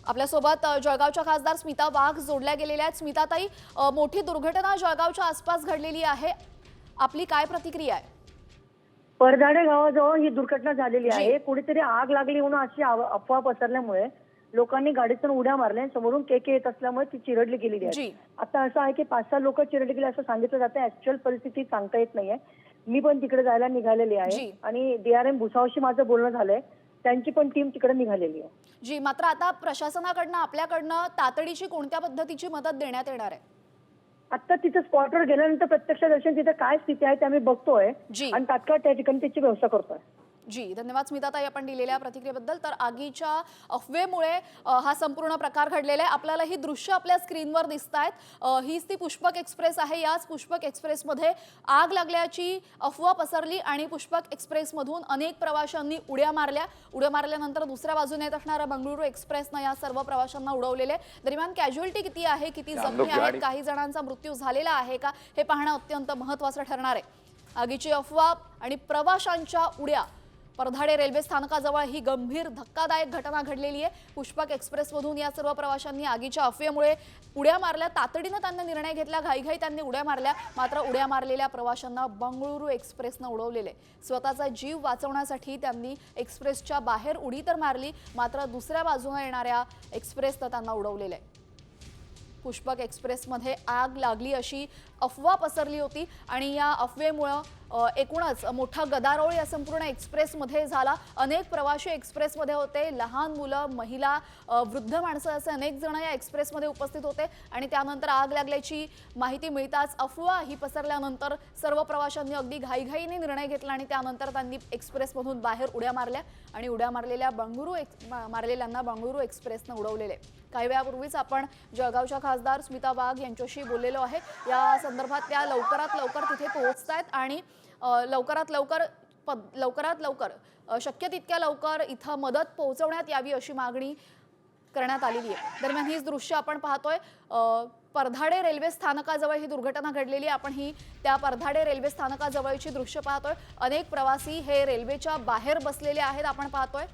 आपल्यासोबत जळगावच्या खासदार स्मिता वाघ जोडल्या गेलेल्या आहेत। स्मिताताई, मोठी दुर्घटना जळगावच्या आसपास घडलेली आहे, आपली काय प्रतिक्रिया आहे? परदाडे गावाजवळ ही दुर्घटना झालेली आहे। कुठेतरी आग लागली म्हणून अशी अफवा पसरल्यामुळे लोकांनी गाडीतून उड्या मारल्या, समोरून केके येत असल्यामुळे ती चिरडली गेलेली आहे। आता असं आहे की 5-6 लोक चिरडली गेली असं सांगितलं जातं। ऍक्च्युअल परिस्थिती सांगता येत नाहीये। मी पण तिकडे जायला निघालेली आहे आणि डीआरएम भुसावशी माझं बोलणं झालंय, त्यांची पण टीम तिकडे निघालेली आहे। जी, मात्र आता प्रशासनाकडनं आपल्याकडनं तातडीची कोणत्या पद्धतीची मदत देण्यात येणार आहे? आता तिथे स्पॉटवर गेल्यानंतर प्रत्यक्ष दर्शन तिथे काय स्थिती आहे ते आम्ही बघतोय आणि तात्काळ त्या ठिकाणी त्याची व्यवस्था करतोय। जी, धन्यवाद स्मिताताई आपण दिलेल्या प्रतिक्रियेबद्दल। तर आगीच्या अफवेमुळे हा संपूर्ण प्रकार घडलेला आहे। आपल्याला ही दृश्य आपल्या स्क्रीनवर दिसतायत। हीच ती पुष्पक एक्सप्रेस आहे। याच पुष्पक एक्सप्रेसमध्ये आग लागल्याची अफवा पसरली आणि पुष्पक एक्सप्रेसमधून अनेक प्रवाशांनी उड्या मारल्या। उड्या मारल्यानंतर दुसऱ्या बाजूने येत असणाऱ्या बंगळुरू एक्सप्रेसनं या सर्व प्रवाशांना उडवलेले। दरम्यान कॅज्युअलिटी किती आहे, किती जखमी आहेत, काही जणांचा मृत्यू झालेला आहे का, हे पाहणं अत्यंत महत्त्वाचं ठरणार आहे। आगीची अफवा आणि प्रवाशांच्या उड्या, परधाडे रेल्वे स्थानकाजवळ ही गंभीर धक्कादायक घटना घडलेली आहे। पुष्पक एक्सप्रेसमधून या सर्व प्रवाशांनी आगीच्या अफवेमुळे उड्या मारल्या। तातडीने त्यांनी निर्णय घेतला, घाईघाई त्यांनी उड्या मारल्या। मात्र उड्या मारलेल्या प्रवाशांना बंगळुरू एक्सप्रेसनं उडवलेले। स्वतःचा जीव वाचवण्यासाठी त्यांनी एक्सप्रेसच्या बाहेर उडी तर मारली, मात्र दुसऱ्या बाजूने येणाऱ्या एक्सप्रेसनं त्यांना उडवलेले। पुष्पक एक्सप्रेसमध्ये आग लागली अशी अफवा पसरली होती आणि या अफवेमुळे एकूणच मोठा गदारोळ या संपूर्ण एक्सप्रेसमध्ये झाला। अनेक प्रवासी एक्सप्रेसमध्ये होते, लहान मुलं, महिला, वृद्ध माणसं असे अनेक जण या एक्सप्रेसमध्ये उपस्थित होते आणि त्यानंतर आग लागल्याची माहिती मिळताच अफवा ही पसरल्यानंतर सर्व प्रवाशांनी अगदी घाईघाईने निर्णय घेतला आणि त्यानंतर त्यांनी एक्सप्रेसमधून बाहेर उड्या मारल्या आणि उड्या मारलेल्यांना बंगळुरू एक्सप्रेसनं उडवलेले। काही वेळापूर्वीच आपण जळगावच्या खासदार स्मिता वाघ यांच्याशी बोललेलो आहे। या संदर्भात त्या लवकरात लवकर तिथे पोहोचतायत आणि लवकरात लवकर शक्य तितक्या लवकर इथं मदत पोहोचवण्यात यावी अशी मागणी करण्यात आलेली आहे। दरम्यान हीच दृश्य आपण पाहतोय, परधाडे रेल्वे स्थानकाजवळ ही दुर्घटना घडलेली आहे। आपण ही त्या परधाडे रेल्वे स्थानकाजवळची दृश्य पाहतोय। अनेक प्रवासी हे रेल्वेच्या बाहेर बसलेले आहेत, आपण पाहतोय।